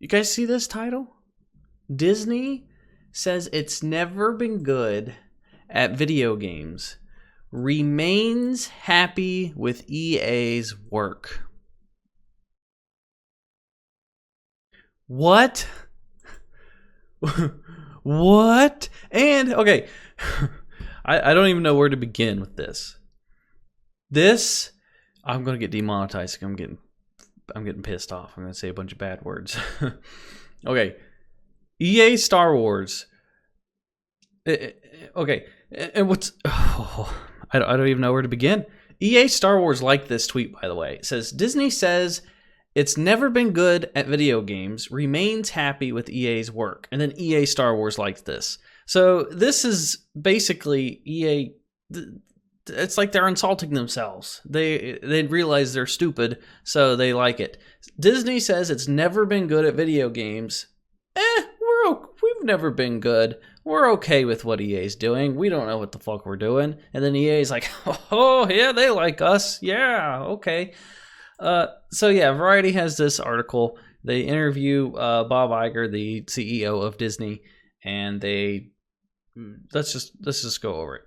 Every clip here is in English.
You guys see this title? Disney says it's never been good at video games. Remains happy with EA's work. What? What? And, okay, I don't even know where to begin with this. I'm going to get demonetized. I'm getting pissed off. I'm going to say a bunch of bad words. Okay. EA Star Wars. Okay. And what's... I don't even know where to begin. EA Star Wars liked this tweet, by the way. It says, Disney says it's never been good at video games, remains happy with EA's work. And then EA Star Wars liked this. So this is basically EA... It's like they're insulting themselves. They realize they're stupid, so they like it. Disney says it's never been good at video games. We've never been good. We're okay with what EA's doing. We don't know what the fuck we're doing. And then EA's like, oh yeah, they like us. Yeah, okay. So yeah, Variety has this article. They interview Bob Iger, the CEO of Disney, and let's just go over it.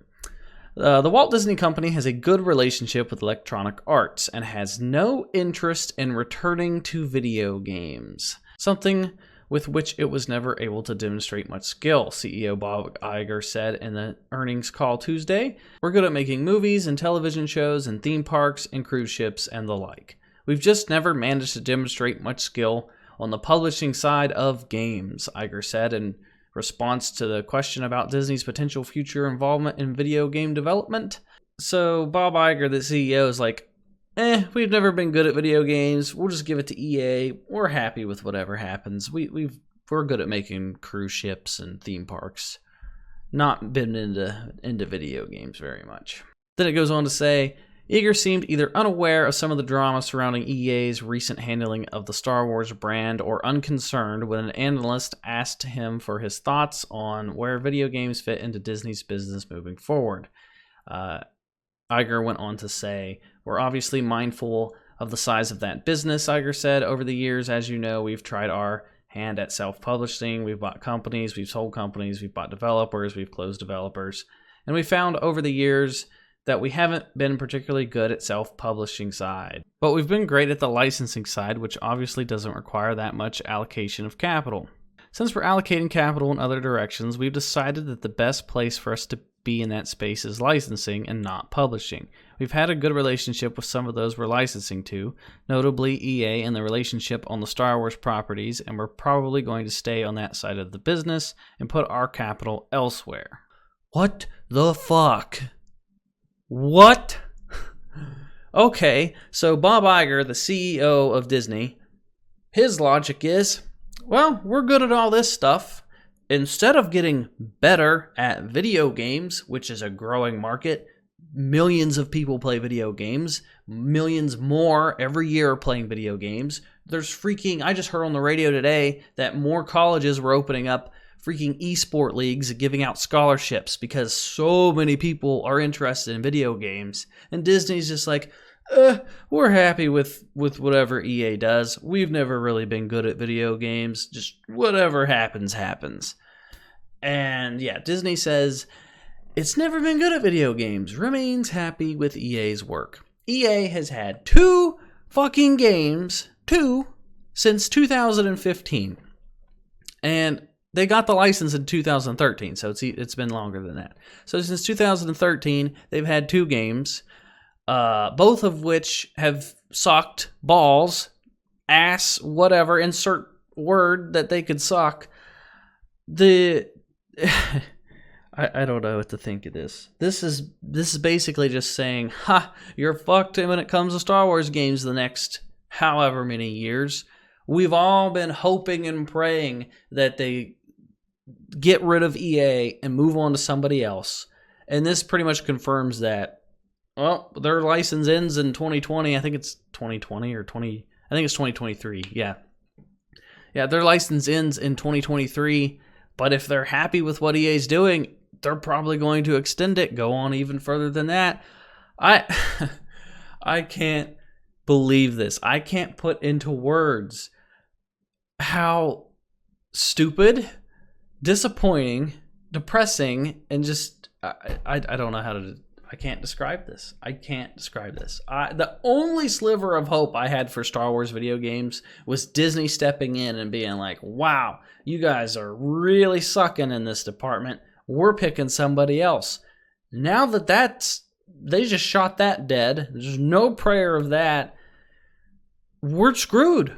The Walt Disney Company has a good relationship with Electronic Arts and has no interest in returning to video games, something with which it was never able to demonstrate much skill, CEO Bob Iger said in the earnings call Tuesday. We're good at making movies and television shows and theme parks and cruise ships and the like. We've just never managed to demonstrate much skill on the publishing side of games, Iger said in response to the question about Disney's potential future involvement in video game development. So Bob Iger, the CEO, is like, we've never been good at video games. We'll just give it to EA. We're happy with whatever happens. We're good at making cruise ships and theme parks. Not been into video games very much. Then it goes on to say, Iger seemed either unaware of some of the drama surrounding EA's recent handling of the Star Wars brand or unconcerned when an analyst asked him for his thoughts on where video games fit into Disney's business moving forward. Iger went on to say, we're obviously mindful of the size of that business, Iger said. Over the years, as you know, we've tried our hand at self-publishing. We've bought companies, we've sold companies, we've bought developers, we've closed developers. And we found over the years that we haven't been particularly good at self-publishing side. But we've been great at the licensing side, which obviously doesn't require that much allocation of capital. Since we're allocating capital in other directions, we've decided that the best place for us to be in that space is licensing and not publishing. We've had a good relationship with some of those we're licensing to, notably EA and the relationship on the Star Wars properties, and we're probably going to stay on that side of the business and put our capital elsewhere. What the fuck? What? Okay, so Bob Iger, the CEO of Disney, his logic is, well, we're good at all this stuff. Instead of getting better at video games, which is a growing market, millions of people play video games, millions more every year are playing video games. I just heard on the radio today that more colleges were opening up freaking esport leagues giving out scholarships because so many people are interested in video games. And Disney's just like, we're happy with whatever EA does. We've never really been good at video games. Just whatever happens, happens. And yeah, Disney says it's never been good at video games. Remains happy with EA's work. EA has had two fucking games, since 2015. And they got the license in 2013, so it's been longer than that. So since 2013, they've had two games, both of which have sucked balls, ass, whatever, insert word that they could suck. I don't know what to think of this. This is basically just saying, you're fucked when it comes to Star Wars games the next however many years. We've all been hoping and praying that they get rid of EA and move on to somebody else. And this pretty much confirms that, well, their license ends in 2020. I think it's 2020 or 20. I think it's 2023. Yeah, their license ends in 2023. But if they're happy with what EA's doing, they're probably going to extend it, go on even further than that. I can't believe this. I can't put into words how stupid, disappointing, depressing, and just I don't know how to. I can't describe this. I can't describe this. The only sliver of hope I had for Star Wars video games was Disney stepping in and being like, wow, you guys are really sucking in this department. We're picking somebody else. Now they just shot that dead. There's no prayer of that. We're screwed.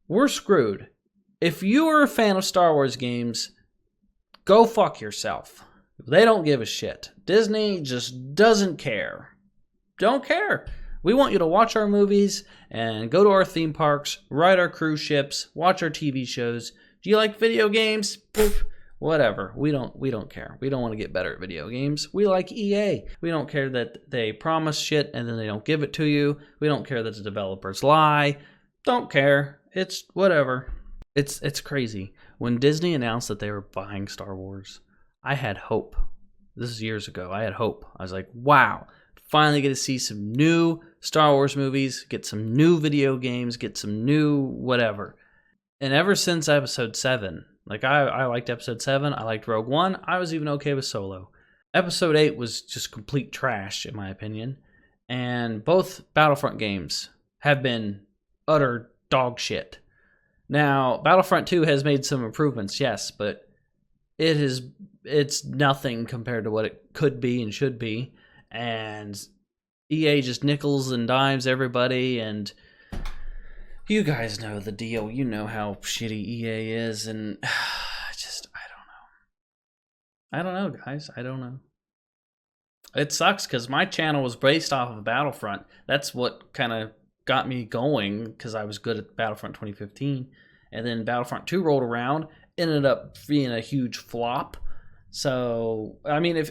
We're screwed. If you are a fan of Star Wars games, go fuck yourself. They don't give a shit. Disney just doesn't care. Don't care. We want you to watch our movies and go to our theme parks, ride our cruise ships, watch our TV shows. Do you like video games? Poof. Whatever. We don't care. We don't want to get better at video games. We like EA. We don't care that they promise shit and then they don't give it to you. We don't care that the developers lie. Don't care. It's whatever. It's crazy. When Disney announced that they were buying Star Wars, I had hope. This is years ago. I had hope. I was like, wow, finally get to see some new Star Wars movies, get some new video games, get some new whatever. And ever since Episode 7, like I liked Episode 7, I liked Rogue One, I was even okay with Solo. Episode 8 was just complete trash, in my opinion. And both Battlefront games have been utter dog shit. Now, Battlefront 2 has made some improvements, yes, but it's nothing compared to what it could be and should be. And EA just nickels and dimes everybody, and you guys know the deal. You know how shitty EA is, and I don't know, guys. I don't know. It sucks because my channel was based off of Battlefront. That's what kind of got me going, because I was good at Battlefront 2015. And then Battlefront 2 rolled around, ended up being a huge flop. So, I mean,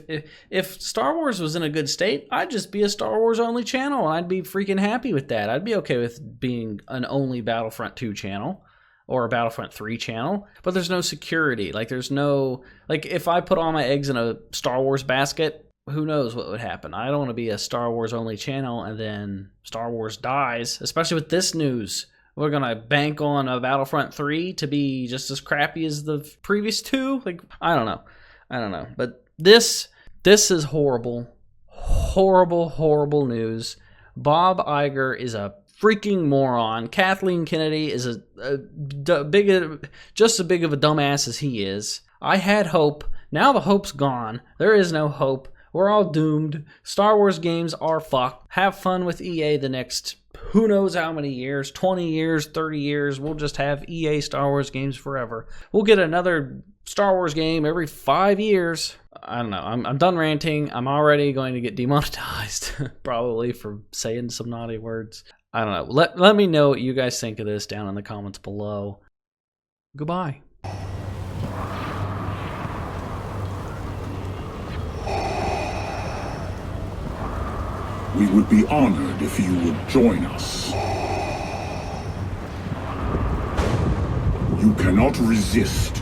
if Star Wars was in a good state, I'd just be a Star Wars only channel, and I'd be freaking happy with that. I'd be okay with being an only Battlefront 2 channel or a Battlefront 3 channel, but there's no security. Like, there's no, like, if I put all my eggs in a Star Wars basket, who knows what would happen. I don't want to be a Star Wars only channel and then Star Wars dies, especially with this news. We're going to bank on a Battlefront 3 to be just as crappy as the previous two? Like, I don't know. But this is horrible. Horrible, horrible news. Bob Iger is a freaking moron. Kathleen Kennedy is just as big of a dumbass as he is. I had hope. Now the hope's gone. There is no hope. We're all doomed. Star Wars games are fucked. Have fun with EA the next who knows how many years, 20 years, 30 years. We'll just have EA Star Wars games forever. We'll get another Star Wars game every 5 years. I don't know. I'm done ranting. I'm already going to get demonetized probably for saying some naughty words. I don't know. Let me know what you guys think of this down in the comments below. Goodbye. We would be honored if you would join us. You cannot resist